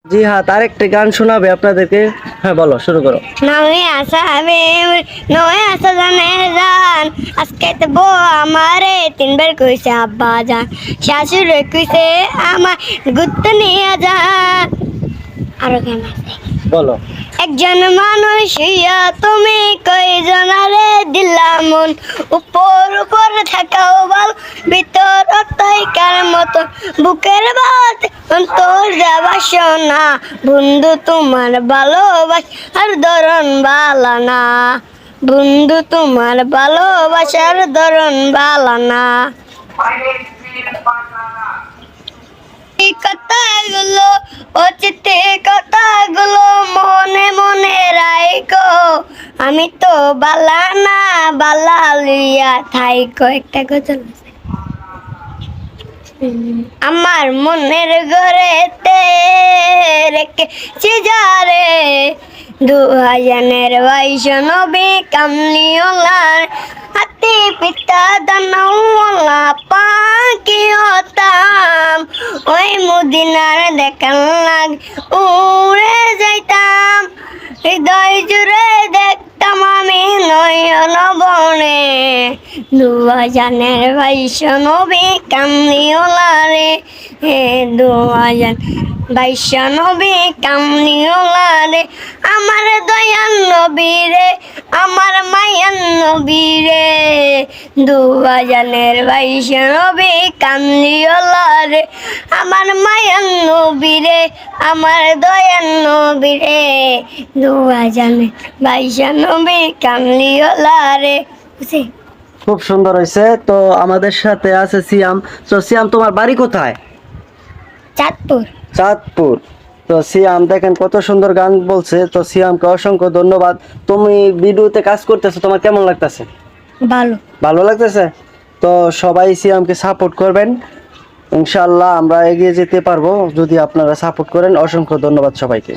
জি হ্যাঁ, তার একটা গান শোনাবে আপনাদেরকে। হ্যাঁ বলো, শুরু করো। নয় আসা হবে, নয় আসা জানে জান, আজকে তো বউ আমারে তিনবার কইছে আব্বা যান, শাশুড়ে কইছে আমার ঘুরতে নিয়ে যান। আরো গান আছে। বলো। একজন মানুষ হইয়া তুমি কয়জনারে দিলাম মন, উপর উপর থাকাও বল, ভিতর তাইকার মতো বুকের বাত অন্তর যাবা শোনা, বন্ধু তোমার ভালোবাসার ধরন বালা না, বন্ধু তোমার ভালোবাসার ধরন বালা না। এই কথাগুলো অচিতে কথাগুলো মনে মনে রাইকো, আমি তো বালা না বালা লইয়া থাইকো। একটা গজল আছে। আমার মনের ঘরেতে রেখেছি যারে, 2022 নবী কামলিওয়ালার হাতে পিতা দানাওয়ালা পাখি হতাম, ওই মদিনার দেখার লাগ উড়ে যাইতাম, হৃদয় জুড়ে দেখতাম আমি নয়ন বনে, 2022 নবী কামলিওয়ালারে, 2022 নবী কামলিওয়ালারে, আমার দয়াল নবীরে, আমার মায়ার নবীরে, 2022 নবী কামলিওয়ালারে, আমার মায়ার নবীরে, আমার দয়াল নবীরে, 2022 নবী কামলিওয়ালারে। বুঝছি? খুব সুন্দর হয়েছে। তো আমাদের সাথে আছে সিয়াম। তো সিয়াম, তোমার বাড়ি কোথায়? চাঁদপুর। চাঁদপুর। তো সিয়াম দেখেন কত সুন্দর গান বলছে। তো সিয়ামকে অসংখ্য ধন্যবাদ। তুমি ভিডিওতে কাজ করতেছো, তোমার কেমন লাগতেছে? ভালো। ভালো লাগতেছে। তো সবাই সিয়ামকে সাপোর্ট করবেন, ইনশাআল্লাহ আমরা এগিয়ে যেতে পারবো যদি আপনারা সাপোর্ট করেন। অসংখ্য ধন্যবাদ সবাইকে।